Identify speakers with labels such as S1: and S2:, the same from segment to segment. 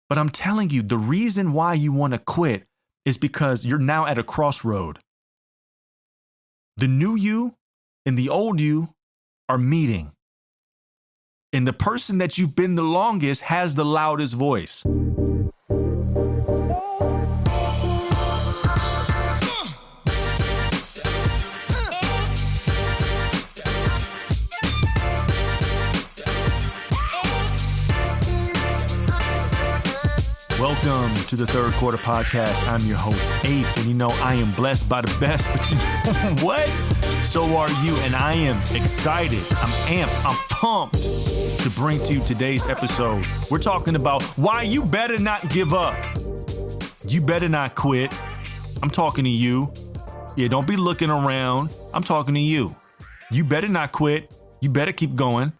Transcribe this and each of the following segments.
S1: But I'm telling you, the reason why you want to quit is because you're now at a crossroad. The new you and the old you are meeting. And the person that you've been the longest has the loudest voice. Welcome to the Third Quarter Podcast. I'm your host, Ace, and I am blessed by the best, but you know what? So are you, and I am excited. I'm amped. I'm pumped to bring to you today's episode. We're talking about why you better not give up. You better not quit. I'm talking to you. Yeah, don't be looking around. I'm talking to you. You better not quit. You better keep going.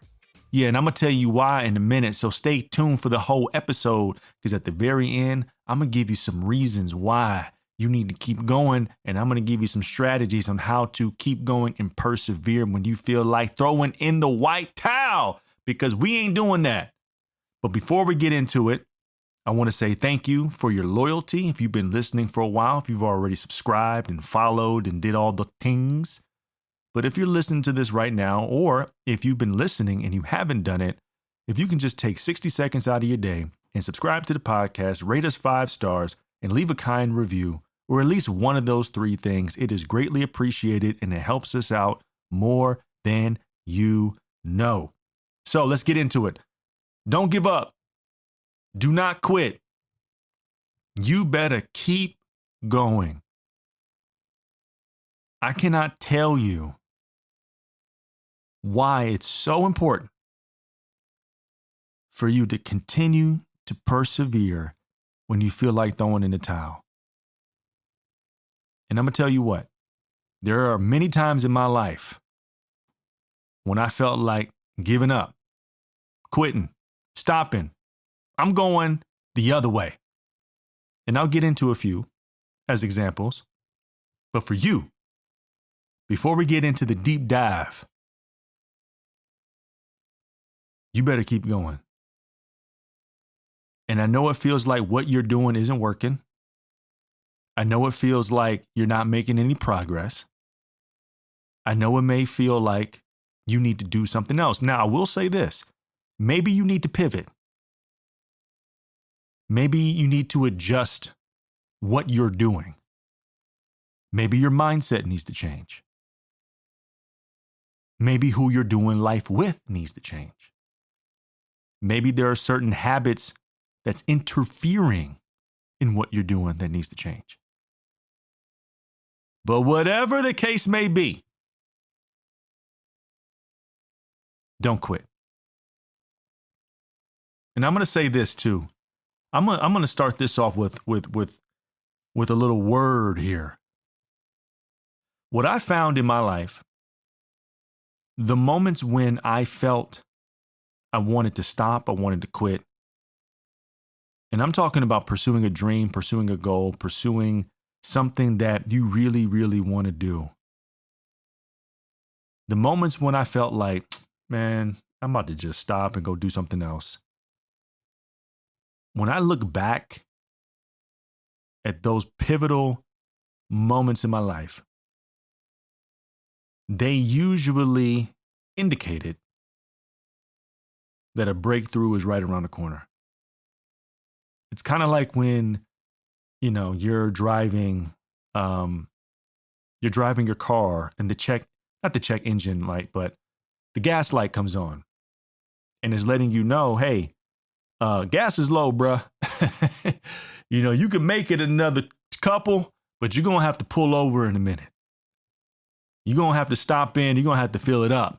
S1: Yeah, and I'm going to tell you why in a minute, so stay tuned for the whole episode, because at the very end, I'm going to give you some reasons why you need to keep going, and I'm going to give you some strategies on how to keep going and persevere when you feel like throwing in the white towel, because we ain't doing that. But before we get into it, I want to say thank you for your loyalty. If you've been listening for a while, if you've already subscribed and followed and did all the things. But if you're listening to this right now, or if you've been listening and you haven't done it, if you can just take 60 seconds out of your day and subscribe to the podcast, rate us 5 stars, and leave a kind review, or at least one of those 3 things, it is greatly appreciated and it helps us out more than you know. So let's get into it. Don't give up. Do not quit. You better keep going. I cannot tell you why it's so important for you to continue to persevere when you feel like throwing in the towel. And I'm going to tell you what, there are many times in my life when I felt like giving up, quitting, stopping. I'm going the other way. And I'll get into a few as examples. But for you, before we get into the deep dive, you better keep going. And I know it feels like what you're doing isn't working. I know it feels like you're not making any progress. I know it may feel like you need to do something else. Now, I will say this. Maybe you need to pivot. Maybe you need to adjust what you're doing. Maybe your mindset needs to change. Maybe who you're doing life with needs to change. Maybe there are certain habits that's interfering in what you're doing that needs to change. But whatever the case may be, don't quit. And I'm going to say this too. I'm going to start this off with a little word here. What I found in my life, the moments when I felt I wanted to stop, I wanted to quit, and I'm talking about pursuing a dream, pursuing a goal, pursuing something that you really, really want to do. The moments when I felt like, man, I'm about to just stop and go do something else. When I look back at those pivotal moments in my life, they usually indicated that a breakthrough is right around the corner. It's kind of like when, you're driving your car and not the check engine light, but the gas light comes on and is letting you know, hey, gas is low, bruh. You can make it another couple, but you're going to have to pull over in a minute. You're going to have to stop in. You're going to have to fill it up.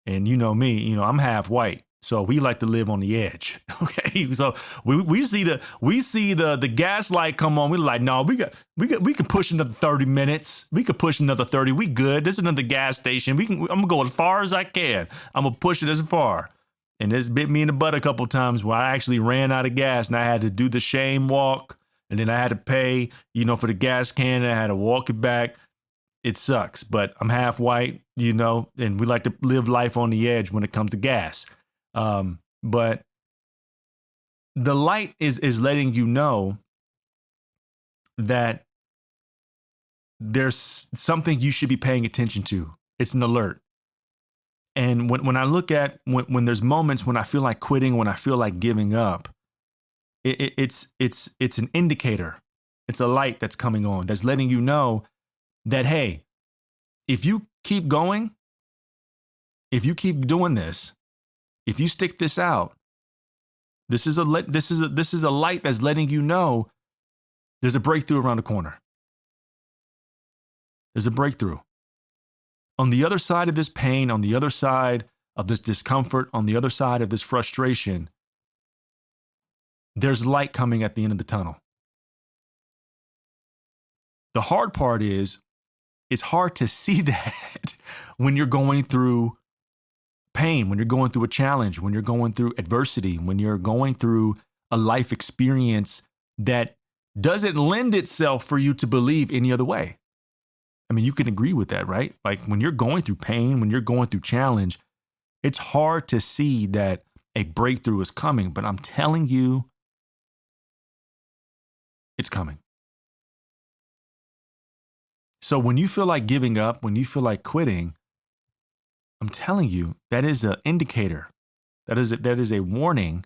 S1: And you know me, I'm half white. So we like to live on the edge. Okay. So we see the gas light come on. We're like, no, we can push another 30 minutes. We could push another 30. We good. There's another gas station. I'm going to go as far as I can. I'm going to push it as far. And this bit me in the butt a couple times where I actually ran out of gas and I had to do the shame walk. And then I had to pay, for the gas can, and I had to walk it back. It sucks, but I'm half white, and we like to live life on the edge when it comes to gas. But the light is letting you know that there's something you should be paying attention to. It's an alert. And when I look at when there's moments when I feel like quitting, when I feel like giving up, it's an indicator. It's a light that's coming on that's letting you know that, hey, if you keep going, if you keep doing this, if you stick this out, this is a light that's letting you know there's a breakthrough around the corner. There's a breakthrough. On the other side of this pain, on the other side of this discomfort, on the other side of this frustration, there's light coming at the end of the tunnel. The hard part is, it's hard to see that when you're going through pain, when you're going through a challenge, when you're going through adversity, when you're going through a life experience that doesn't lend itself for you to believe any other way. I mean, you can agree with that, right? Like when you're going through pain, when you're going through challenge, it's hard to see that a breakthrough is coming, but I'm telling you, it's coming. So when you feel like giving up, when you feel like quitting, I'm telling you, that is an indicator. That is a warning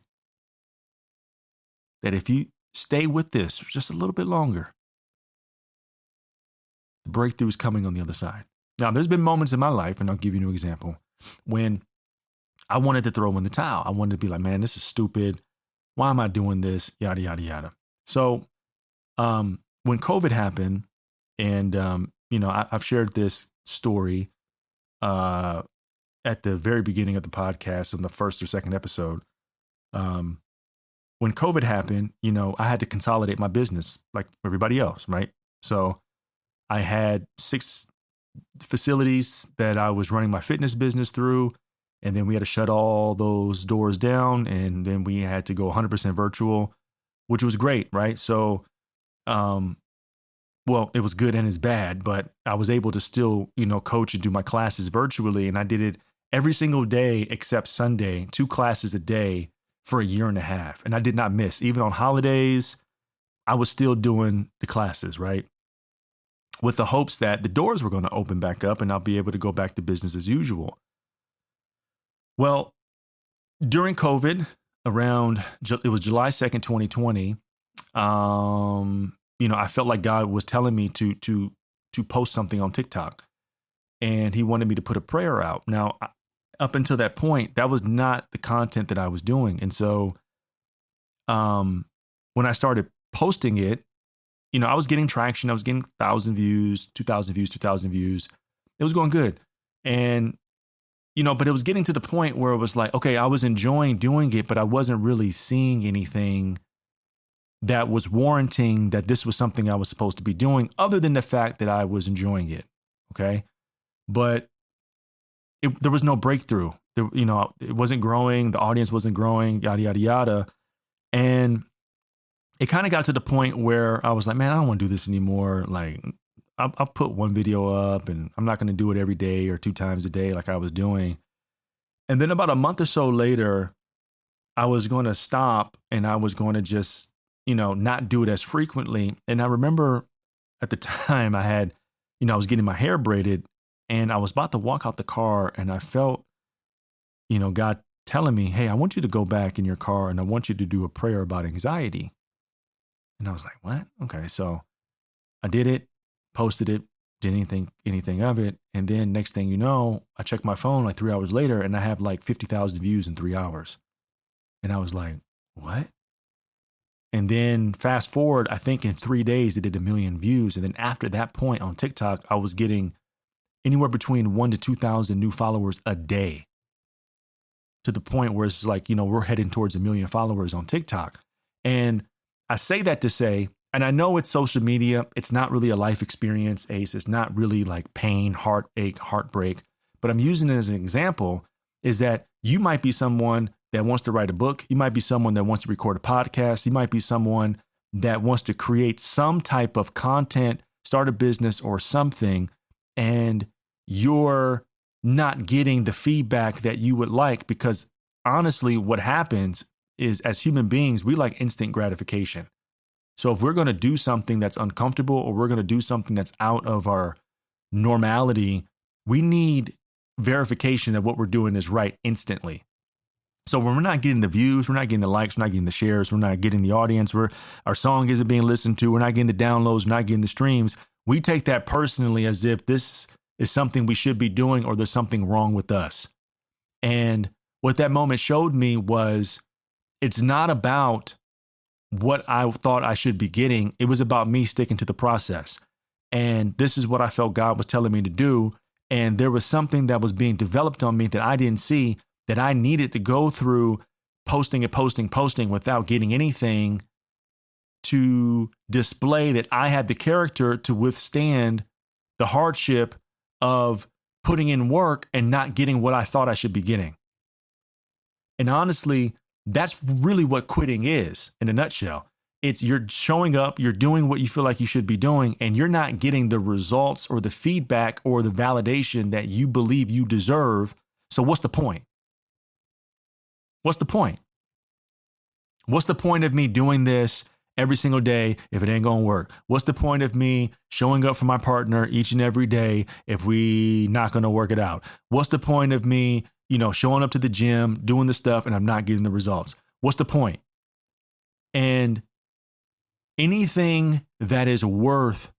S1: that if you stay with this for just a little bit longer, the breakthrough is coming on the other side. Now, there's been moments in my life, and I'll give you an example, when I wanted to throw in the towel. I wanted to be like, man, this is stupid. Why am I doing this? Yada, yada, yada. So when COVID happened, and, I've shared this story at the very beginning of the podcast on the first or second episode. When COVID happened, I had to consolidate my business like everybody else, right? So I had 6 facilities that I was running my fitness business through, and then we had to shut all those doors down, and then we had to go 100% virtual, which was great, right? So, well, it was good and it's bad, but I was able to still, coach and do my classes virtually, and I did it every single day except Sunday, 2 classes a day for a year and a half, and I did not miss. Even on holidays, I was still doing the classes, right? With the hopes that the doors were going to open back up and I'll be able to go back to business as usual. Well, during COVID, it was July 2nd, 2020, I felt like God was telling me to post something on TikTok, and he wanted me to put a prayer out. Now, up until that point, that was not the content that I was doing. And so when I started posting it, I was getting traction. I was getting 1,000 views, 2,000 views, 2,000 views. It was going good. And, but it was getting to the point where it was like, okay, I was enjoying doing it, but I wasn't really seeing anything that was warranting that this was something I was supposed to be doing, other than the fact that I was enjoying it. Okay. But there was no breakthrough. It wasn't growing. The audience wasn't growing, yada, yada, yada. And it kind of got to the point where I was like, man, I don't want to do this anymore. Like, I'll put one video up, and I'm not going to do it every day or 2 times a day like I was doing. And then about a month or so later, I was going to stop, and I was going to just, not do it as frequently. And I remember at the time I was getting my hair braided, and I was about to walk out the car, and I felt, God telling me, hey, I want you to go back in your car, and I want you to do a prayer about anxiety. And I was like, what? Okay. So I did it, posted it, didn't anything of it. And then next thing you know, I checked my phone like 3 hours later, and I have like 50,000 views in 3 hours. And I was like, what? And then fast forward, I think in 3 days, it did 1 million views. And then after that point on TikTok, I was getting anywhere between 1,000 to 2,000 new followers a day, to the point where it's like, we're heading towards 1 million followers on TikTok. And I say that to say, and I know it's social media, it's not really a life experience, Ace. It's not really like pain, heartache, heartbreak. But I'm using it as an example, is that you might be someone that wants to write a book. You might be someone that wants to record a podcast. You might be someone that wants to create some type of content, start a business or something, and you're not getting the feedback that you would like, because honestly, what happens is as human beings, we like instant gratification. So if we're going to do something that's uncomfortable or we're going to do something that's out of our normality, we need verification that what we're doing is right instantly. So when we're not getting the views, we're not getting the likes, we're not getting the shares, we're not getting the audience, our song isn't being listened to, we're not getting the downloads, we're not getting the streams, we take that personally as if this is something we should be doing or there's something wrong with us. And what that moment showed me was it's not about what I thought I should be getting. It was about me sticking to the process. And this is what I felt God was telling me to do. And there was something that was being developed on me that I didn't see, that I needed to go through posting without getting anything to display that I had the character to withstand the hardship of putting in work and not getting what I thought I should be getting. And honestly, that's really what quitting is in a nutshell. It's you're showing up, you're doing what you feel like you should be doing, and you're not getting the results or the feedback or the validation that you believe you deserve. So what's the point? What's the point? What's the point of me doing this every single day if it ain't going to work? What's the point of me showing up for my partner each and every day if we not going to work it out? What's the point of me, showing up to the gym, doing the stuff, and I'm not getting the results? What's the point? And anything that is worth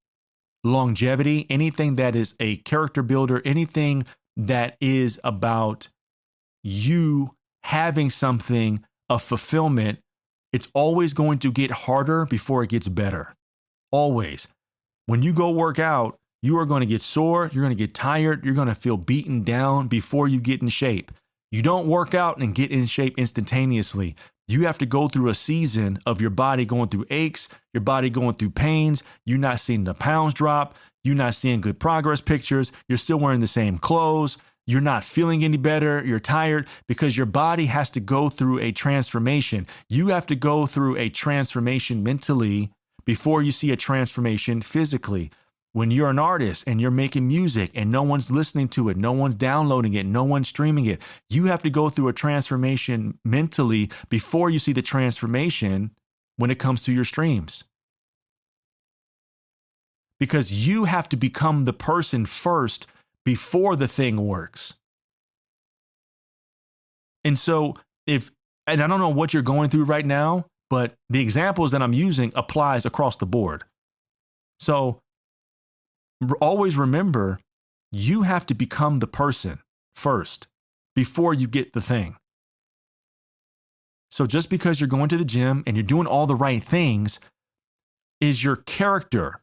S1: longevity, anything that is a character builder, anything that is about you having something of fulfillment, it's always going to get harder before it gets better. Always. When you go work out, you are going to get sore, you're going to get tired, you're going to feel beaten down before you get in shape. You don't work out and get in shape instantaneously. You have to go through a season of your body going through aches, your body going through pains, you're not seeing the pounds drop, you're not seeing good progress pictures, you're still wearing the same clothes, you're not feeling any better, you're tired, because your body has to go through a transformation. You have to go through a transformation mentally before you see a transformation physically. When you're an artist and you're making music and no one's listening to it, no one's downloading it, no one's streaming it, you have to go through a transformation mentally before you see the transformation when it comes to your streams. Because you have to become the person first before the thing works. And so and I don't know what you're going through right now, but the examples that I'm using applies across the board. So always remember, you have to become the person first before you get the thing. So just because you're going to the gym and you're doing all the right things, is your character,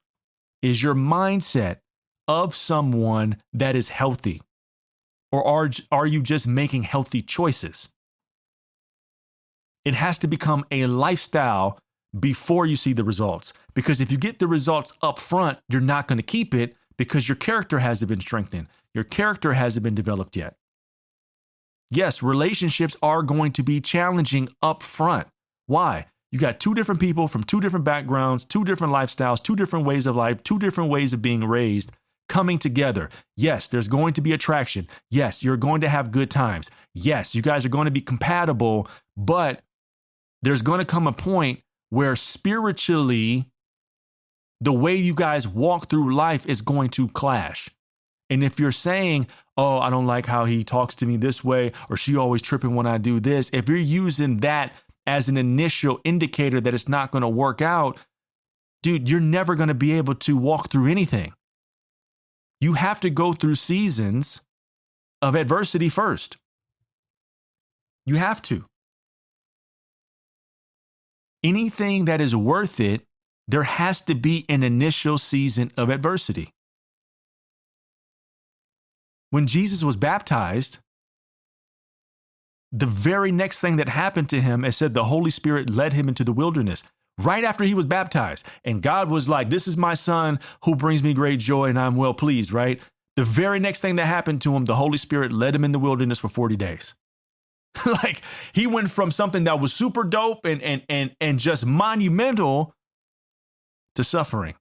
S1: is your mindset of someone that is healthy? Or are you just making healthy choices? It has to become a lifestyle before you see the results. Because if you get the results up front, you're not going to keep it because your character hasn't been strengthened. Your character hasn't been developed yet. Yes, relationships are going to be challenging up front. Why? You got two different people from two different backgrounds, two different lifestyles, two different ways of life, two different ways of being raised, coming together. Yes, there's going to be attraction. Yes, you're going to have good times. Yes, you guys are going to be compatible, but there's going to come a point where spiritually, the way you guys walk through life is going to clash. And if you're saying, oh, I don't like how he talks to me this way, or she always tripping when I do this, if you're using that as an initial indicator that it's not going to work out, dude, you're never going to be able to walk through anything. You have to go through seasons of adversity first. You have to. Anything that is worth it, there has to be an initial season of adversity. When Jesus was baptized, the very next thing that happened to him, it said the Holy Spirit led him into the wilderness right after he was baptized. And God was like, this is my son who brings me great joy and I'm well pleased, right? The very next thing that happened to him, the Holy Spirit led him in the wilderness for 40 days. Like he went from something that was super dope and just monumental to suffering.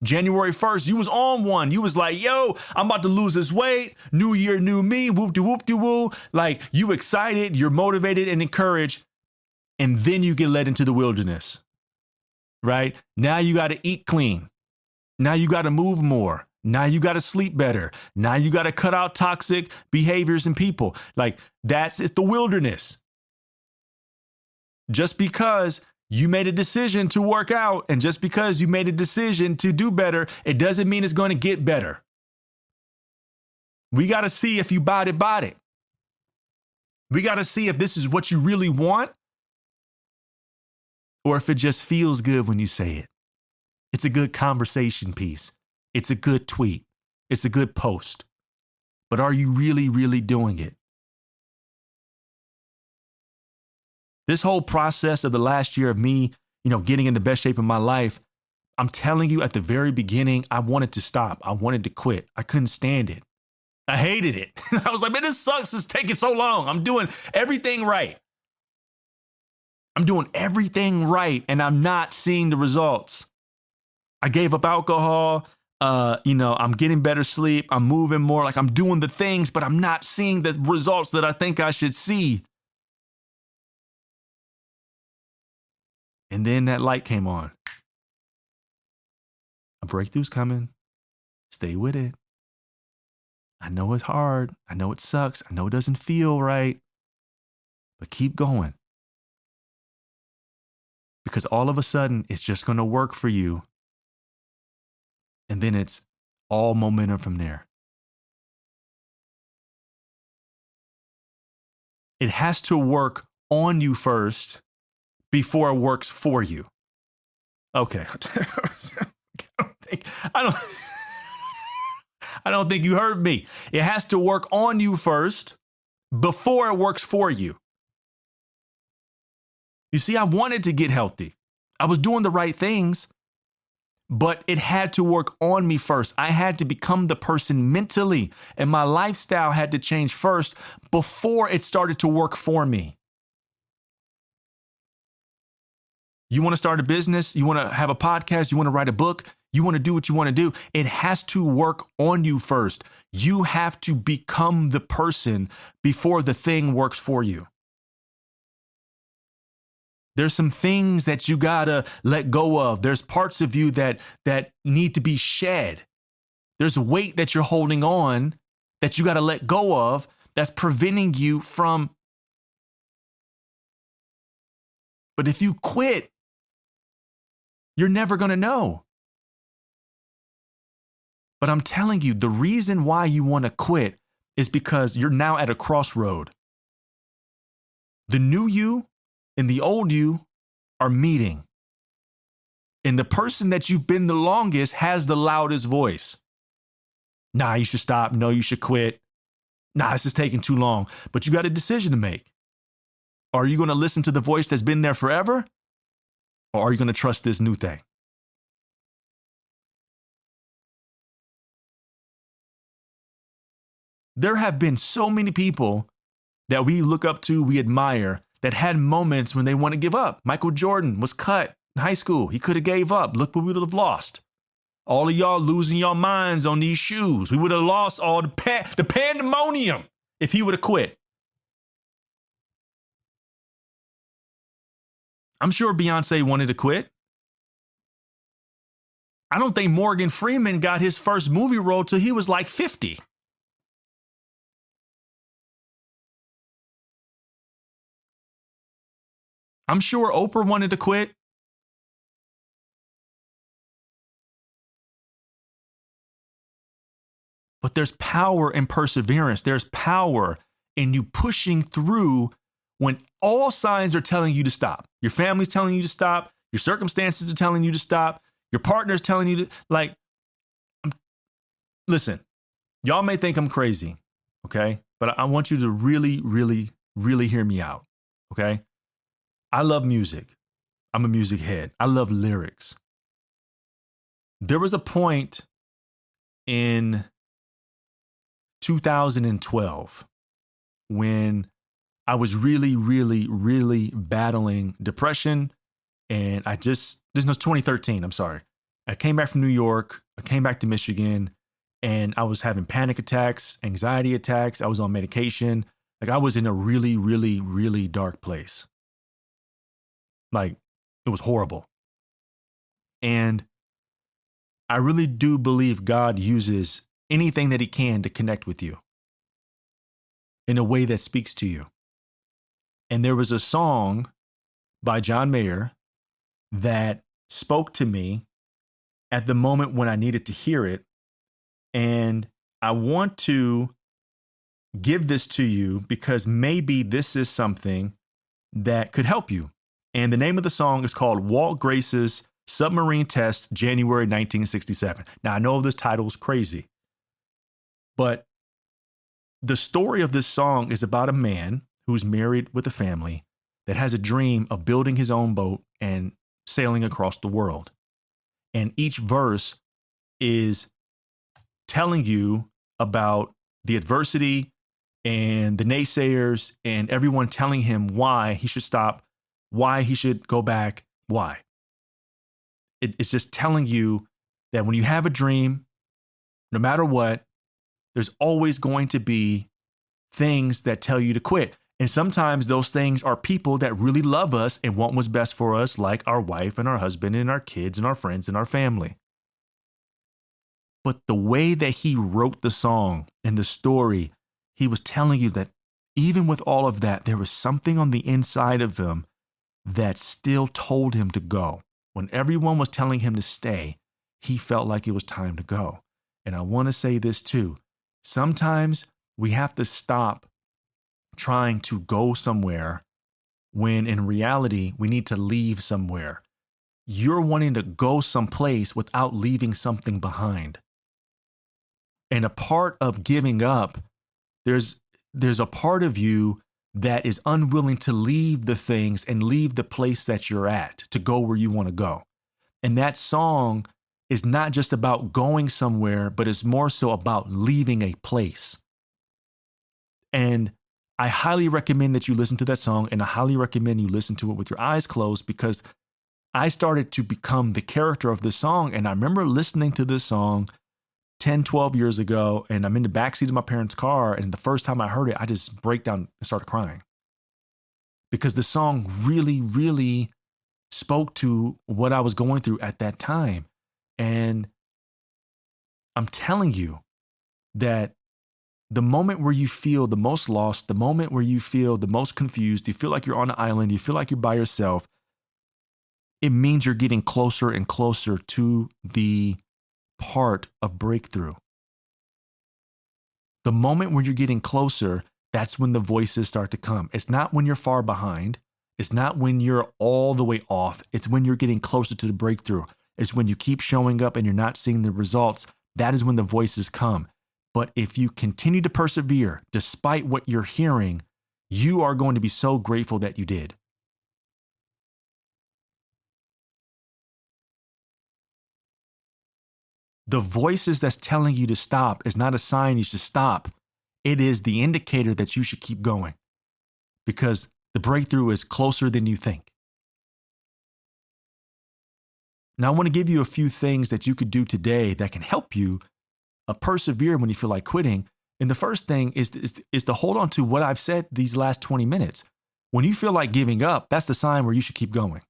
S1: January 1st, you was on one. You was like, yo, I'm about to lose this weight. New year, new me. Whoop-de-whoop-de-woo. Like, you excited, you're motivated and encouraged. And then you get led into the wilderness, right? Now you got to eat clean. Now you got to move more. Now you got to sleep better. Now you got to cut out toxic behaviors and people. Like, it's the wilderness. Just because you made a decision to work out and just because you made a decision to do better, it doesn't mean it's going to get better. We got to see if you bought it. We got to see if this is what you really want or if it just feels good when you say it. It's a good conversation piece. It's a good tweet. It's a good post. But are you really, really doing it? This whole process of the last year of me, getting in the best shape of my life, I'm telling you, at the very beginning, I wanted to stop. I wanted to quit. I couldn't stand it. I hated it. I was like, man, this sucks. It's taking so long. I'm doing everything right. And I'm not seeing the results. I gave up alcohol. I'm getting better sleep. I'm moving more. Like, I'm doing the things, but I'm not seeing the results that I think I should see. And then that light came on. A breakthrough's coming. Stay with it. I know it's hard. I know it sucks. I know it doesn't feel right. But keep going. Because all of a sudden, it's just going to work for you. And then it's all momentum from there. It has to work on you first before it works for you. Okay. I don't think you heard me. It has to work on you first before it works for you. You see, I wanted to get healthy. I was doing the right things, but it had to work on me first. I had to become the person mentally, and my lifestyle had to change first before it started to work for me. You want to start a business? You want to have a podcast? You want to write a book? You want to do what you want to do? It has to work on you first. You have to become the person before the thing works for you. There's some things that you gotta let go of. There's parts of you that need to be shed. There's weight that you're holding on that you gotta let go of that's preventing you from. But if you quit, you're never gonna know. But I'm telling you, the reason why you want to quit is because you're now at a crossroad. The new you and the old you are meeting. And the person that you've been the longest has the loudest voice. Nah, you should stop. No, you should quit. Nah, this is taking too long. But you got a decision to make. Are you going to listen to the voice that's been there forever? Or are you going to trust this new thing? There have been so many people that we look up to, we admire, that had moments when they want to give up. Michael Jordan was cut in high school. He could have gave up. Look what we would have lost. All of y'all losing your minds on these shoes. We would have lost all the pandemonium if he would have quit. I'm sure Beyonce wanted to quit. I don't think Morgan Freeman got his first movie role till he was like 50. I'm sure Oprah wanted to quit. But there's power in perseverance. There's power in you pushing through when all signs are telling you to stop. Your family's telling you to stop. Your circumstances are telling you to stop. Your partner's telling you to, listen, y'all may think I'm crazy, okay? But I want you to really, really, really hear me out, okay? I love music. I'm a music head. I love lyrics. There was a point in 2012 when I was really, really, really battling depression. And this was 2013. I'm sorry. I came back from New York. I came back to Michigan, and I was having panic attacks, anxiety attacks. I was on medication. Like, I was in a really, really, really dark place. Like, it was horrible. And I really do believe God uses anything that he can to connect with you in a way that speaks to you. And there was a song by John Mayer that spoke to me at the moment when I needed to hear it. And I want to give this to you because maybe this is something that could help you. And the name of the song is called Walt Grace's Submarine Test, January 1967. Now, I know this title is crazy, but the story of this song is about a man who's married with a family that has a dream of building his own boat and sailing across the world. And each verse is telling you about the adversity and the naysayers and everyone telling him why he should stop, why he should go back, why. It's just telling you that when you have a dream, no matter what, there's always going to be things that tell you to quit. And sometimes those things are people that really love us and want what's best for us, like our wife and our husband and our kids and our friends and our family. But the way that he wrote the song and the story, he was telling you that even with all of that, there was something on the inside of him that still told him to go. When everyone was telling him to stay, he felt like it was time to go. And I want to say this too. Sometimes we have to stop trying to go somewhere when in reality we need to leave somewhere. You're wanting to go someplace without leaving something behind. And a part of giving up, there's a part of you that is unwilling to leave the things and leave the place that you're at to go where you want to go. And that song is not just about going somewhere, but it's more so about leaving a place. And I highly recommend that you listen to that song, and I highly recommend you listen to it with your eyes closed, because I started to become the character of this song. And I remember listening to this song 10, 12 years ago, and I'm in the backseat of my parents' car, and the first time I heard it, I just break down and started crying. Because the song really, really spoke to what I was going through at that time. And I'm telling you that the moment where you feel the most lost, the moment where you feel the most confused, you feel like you're on an island, you feel like you're by yourself, it means you're getting closer and closer to the part of breakthrough. The moment where you're getting closer, that's when the voices start to come. It's not when you're far behind. It's not when you're all the way off. It's when you're getting closer to the breakthrough. It's when you keep showing up and you're not seeing the results. That is when the voices come. But if you continue to persevere, despite what you're hearing, you are going to be so grateful that you did. The voices that's telling you to stop is not a sign you should stop. It is the indicator that you should keep going, because the breakthrough is closer than you think. Now, I want to give you a few things that you could do today that can help you persevere when you feel like quitting. And the first thing is to hold on to what I've said these last 20 minutes. When you feel like giving up, that's the sign where you should keep going.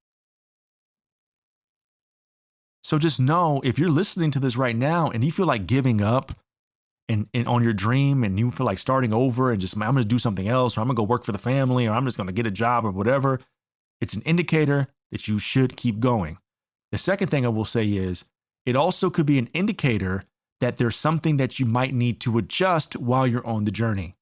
S1: So just know, if you're listening to this right now and you feel like giving up and on your dream, and you feel like starting over and just, I'm going to do something else, or I'm going to go work for the family, or I'm just going to get a job or whatever, it's an indicator that you should keep going. The second thing I will say is, it also could be an indicator that there's something that you might need to adjust while you're on the journey.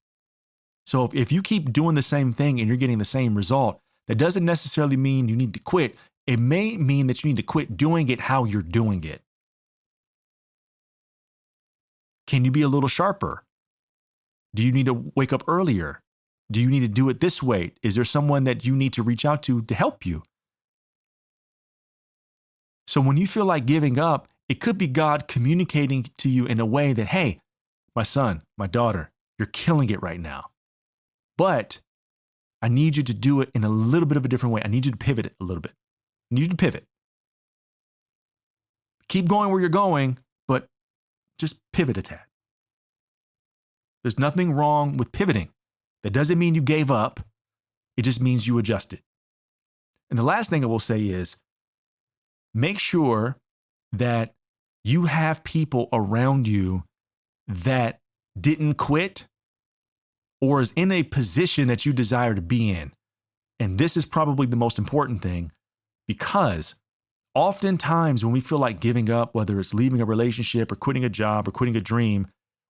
S1: So if you keep doing the same thing and you're getting the same result, that doesn't necessarily mean you need to quit. It may mean that you need to quit doing it how you're doing it. Can you be a little sharper? Do you need to wake up earlier? Do you need to do it this way? Is there someone that you need to reach out to help you? So when you feel like giving up, it could be God communicating to you in a way that, hey, my son, my daughter, you're killing it right now. But I need you to do it in a little bit of a different way. I need you to pivot it a little bit. I need you to pivot. Keep going where you're going, but just pivot a tad. There's nothing wrong with pivoting. That doesn't mean you gave up. It just means you adjusted. And the last thing I will say is make sure that you have people around you that didn't quit or is in a position that you desire to be in. And this is probably the most important thing, because oftentimes when we feel like giving up, whether it's leaving a relationship or quitting a job or quitting a dream,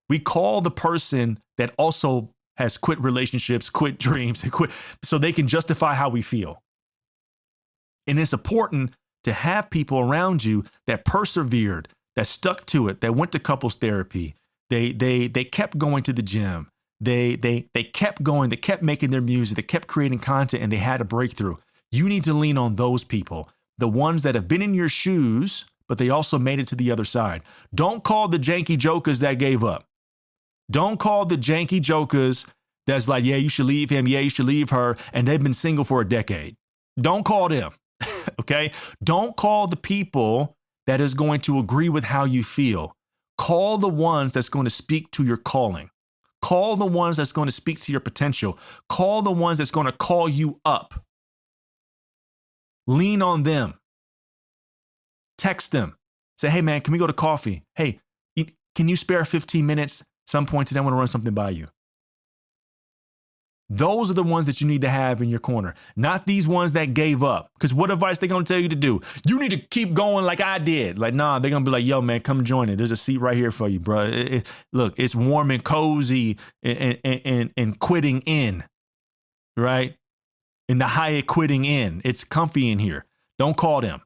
S1: we call the person that also has quit relationships, quit dreams, and quit, so they can justify how we feel. And it's important to have people around you that persevered, that stuck to it, that went to couples therapy. They kept going to the gym. They kept going. They kept making their music. They kept creating content, and they had a breakthrough. You need to lean on those people, the ones that have been in your shoes, but they also made it to the other side. Don't call the janky jokers that gave up. Don't call the janky jokers that's like, yeah, you should leave him. Yeah, you should leave her. And they've been single for a decade. Don't call them. Okay. Don't call the people that is going to agree with how you feel. Call the ones that's going to speak to your calling. Call the ones that's going to speak to your potential. Call the ones that's going to call you up. Lean on them. Text them. Say, hey, man, can we go to coffee? Hey, can you spare 15 minutes? Some point today, I want to run something by you. Those are the ones that you need to have in your corner, not these ones that gave up. Because what advice they going to tell you to do? You need to keep going like I did. Like, nah, they're going to be like, yo, man, come join it. There's a seat right here for you, bro. Look, it's warm and cozy and quitting in, right? In the Hyatt quitting in. It's comfy in here. Don't call them.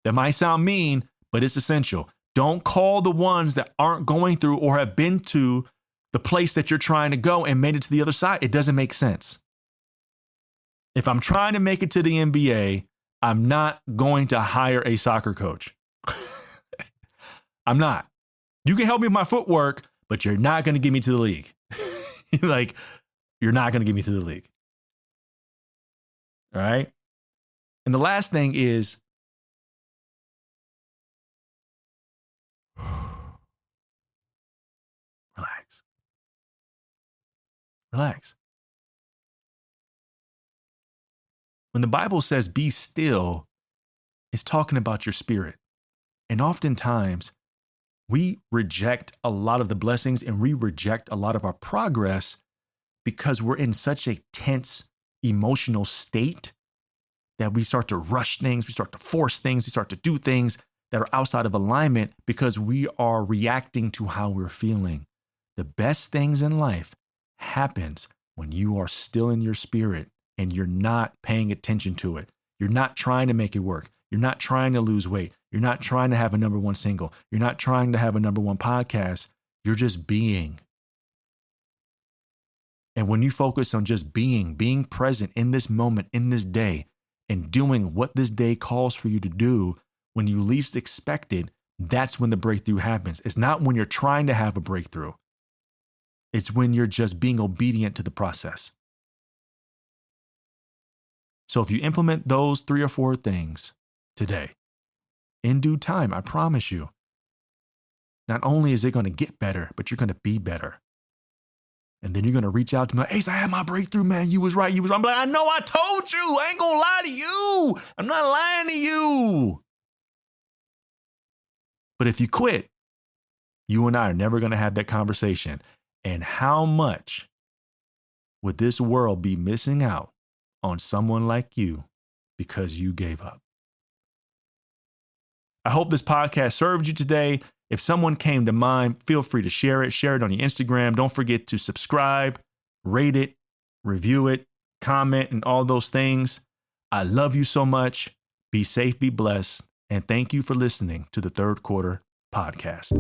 S1: That might sound mean, but it's essential. Don't call the ones that aren't going through or have been to the place that you're trying to go and made it to the other side. It doesn't make sense. If I'm trying to make it to the NBA, I'm not going to hire a soccer coach. I'm not. You can help me with my footwork, but you're not going to get me to the league. Like, you're not going to get me to the league. All right? And the last thing is, relax. Relax. When the Bible says be still, it's talking about your spirit. And oftentimes, we reject a lot of the blessings and we reject a lot of our progress because we're in such a tense emotional state that we start to rush things, we start to force things, we start to do things that are outside of alignment because we are reacting to how we're feeling. The best things in life happens when you are still in your spirit and you're not paying attention to it. You're not trying to make it work. You're not trying to lose weight. You're not trying to have a number one single. You're not trying to have a number one podcast. You're just being. And when you focus on just being present in this moment, in this day, and doing what this day calls for you to do, when you least expect it, that's when the breakthrough happens. It's not when you're trying to have a breakthrough. It's when you're just being obedient to the process. So if you implement those 3 or 4 things today, in due time, I promise you, not only is it going to get better, but you're going to be better. And then you're going to reach out to me, Ace, I had my breakthrough, man. You was right. I'm like, I know, I told you. I ain't going to lie to you. I'm not lying to you. But if you quit, you and I are never going to have that conversation. And how much would this world be missing out on someone like you because you gave up? I hope this podcast served you today. If someone came to mind, feel free to share it. Share it on your Instagram. Don't forget to subscribe, rate it, review it, comment, and all those things. I love you so much. Be safe, be blessed, and thank you for listening to the Third Quarter Podcast.